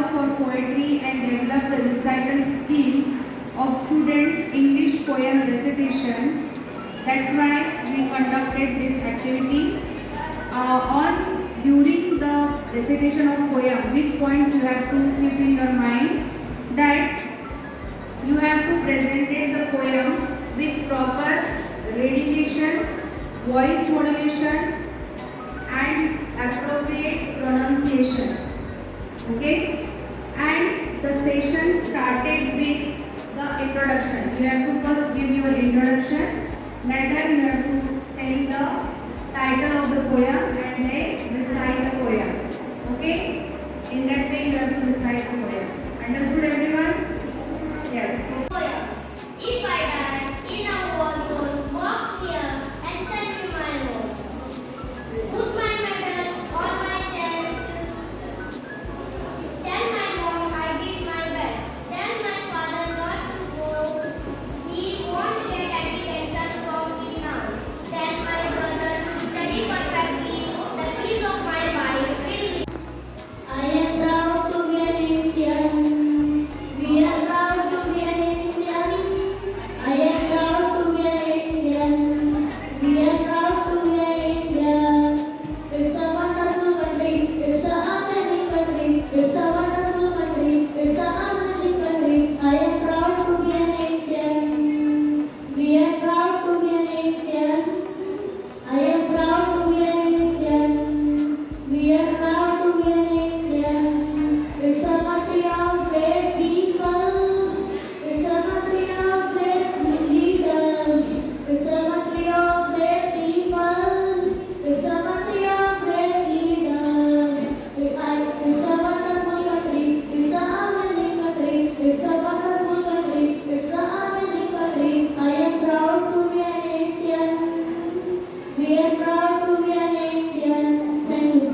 love for poetry and develop the recital skill of students' English poem recitation. That's why we conducted this activity. During the recitation of poem, which points you have to keep in your mind, that you have to present the poem with proper rediction, voice modulation and appropriate pronunciation. Okay? And the session started with the introduction. You have to first give your introduction, later you have to tell the title of the poem and then recite the poem. Okay? In that way you have to recite the poem. Understood everyone? Yes. Poem. If I die in a war zone, box here and send me my home. Put my medals on my chest. Tell my mom I did my best. Tell my father not to go. He won't get any attention from me now. Tell my brother to study perfectly. The keys of my life will. I am proud to be an Indian. We are proud to be an Indian. I am proud to be an Indian. We are proud to be an Indian. It's a wonderful country. It's a amazing country. It's a wonderful country. It's a amazing country. I am proud to be an Indian. We are proud to be an Indian. I am proud to be an Indian. We are proud to be an Indian. It's a country of great peoples. It's a country of great leaders. It's a country of great peoples. It's a country of great leaders. It's a wonderful country. It's an amazing country. It's a wonderful country. It's an amazing country. I am proud to be an Indian. We are proud to be an Indian. Thank you.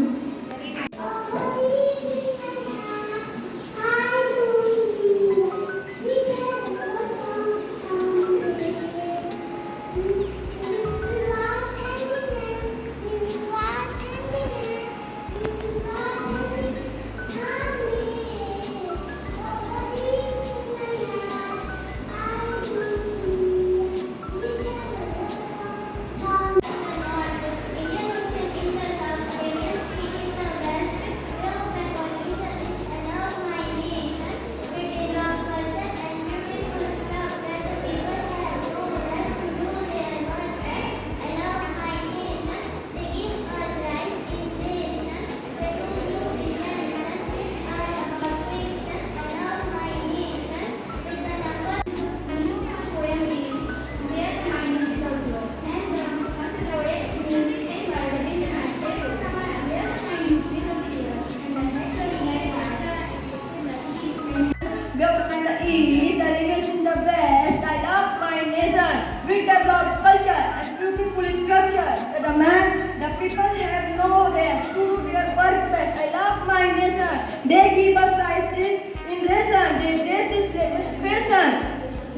Government the East, elegance in the West. I love my nation. We develop culture and beautiful structure. The man, the people have no rest to do their work best. I love my nation. They give us rice in ration. They dress is latest fashion.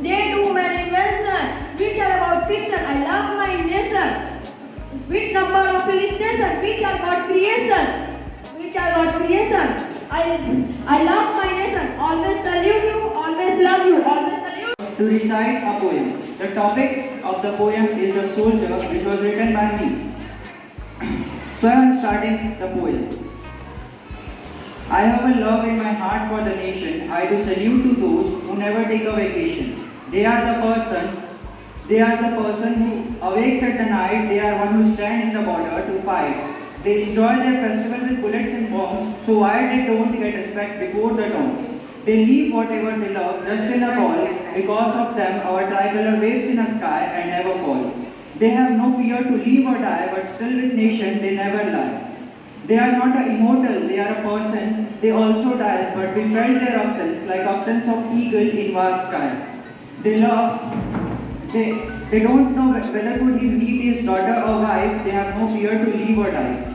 They do many inventions which are about fiction. I love my nation. With number of hill stations which are about creation. Which are about creation. I love my nation. Always salute you. Always love you. Always salute. To recite a poem. The topic of the poem is The Soldier, which was written by me. So I am starting the poem. I have a love in my heart for the nation. I do salute to those who never take a vacation. They are the person who awakes at the night. They are one who stand in the border to fight. They enjoy their festival with bullets and bombs, so why they don't get respect before the tombs. They leave whatever they love just in a ball. Because of them, our tricolor waves in a sky and never fall. They have no fear to live or die, but still with nation they never lie. They are not immortal, they are a person. They also die, but we felt their absence, like absence of eagle in vast sky. They don't know whether could he meet his daughter or wife. They have no fear to live or die.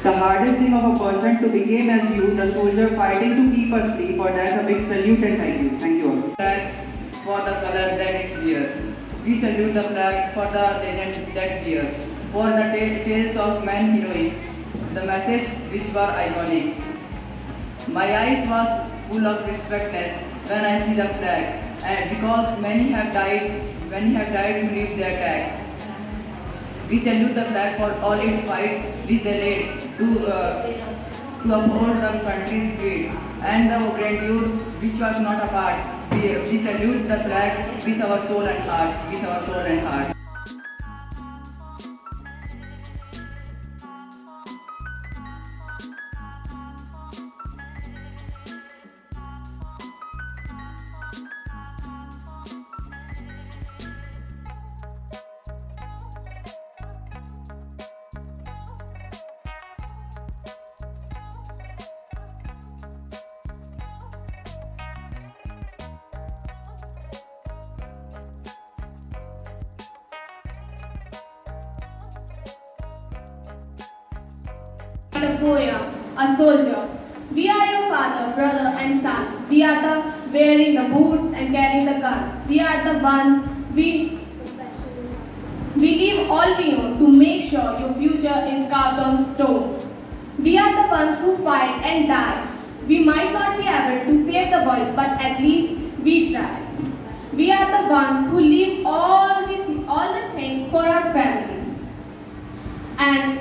The hardest thing of a person to become as you, the soldier fighting to keep us free. For that, a big salute and thank you. Thank you all. Flag for the color that it wears. We salute the flag for the legend that wears. For the tales of man heroic. the message which were iconic. My eyes was full of respectness when I see the flag, and because many have died to leave their tags. We salute the flag for all its fights which they laid to uphold the country's creed and the grandeur which was not apart. We salute the flag with our soul and heart. The poem, a soldier. We are your father, brother, and sons. We are the wearing the boots and carrying the guns. We are the ones we leave all we own to make sure your future is carved on stone. We are the ones who fight and die. We might not be able to save the world, but at least we try. We are the ones who leave all the things for our family. And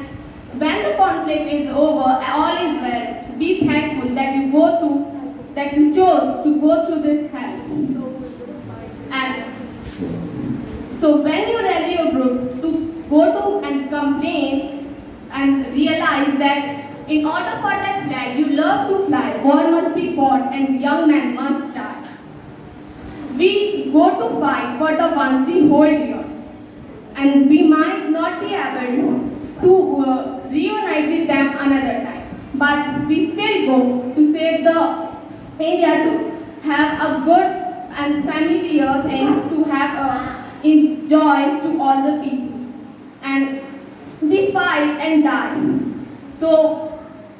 when the conflict is over, all is well. Be thankful that you chose to go through this hell. And so when you rally your group to go to and complain and realize that in order for that flag you love to fly, war must be fought and young men must die. We go to fight for the ones we hold dear, and we might not be able to reunite with them another time, but we still go to save the area, to have a good and familiar things, to have in joys to all the people, and we fight and die. So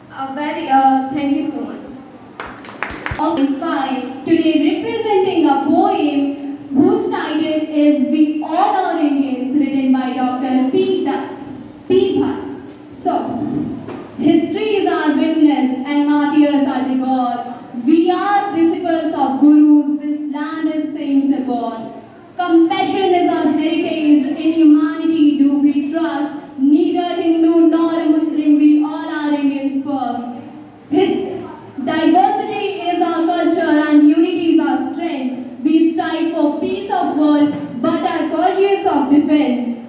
thank you so much. Of 5 today, representing a poem whose title is We All Are Indians, written by Dr. P. Bhatt. So, history is our witness and martyrs are the God. We are disciples of gurus, this land is saints born. Compassion is our heritage, in humanity do we trust. Neither Hindu nor Muslim, we all are Indians first. His diversity is our culture and unity is our strength. We strive for peace of world, but are cautious of defense.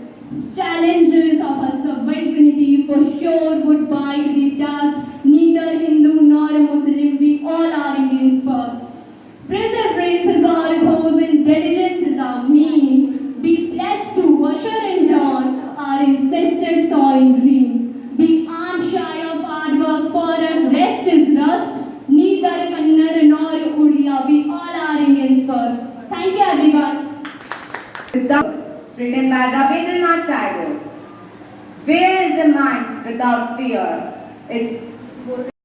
Challenges of our sovereignty for sure would bite the dust. Neither Hindu nor Muslim, we all are Indians first. Perseverance is our ethos, intelligence is our means. We pledge to usher in dawn our ancestors saw in dreams. We aren't shy of hard work, for us rest is rust. Neither Kannada nor Odia, we all are Indians first. Thank you everyone. Written by Rabindranath Tagore. Where is the mind without fear? It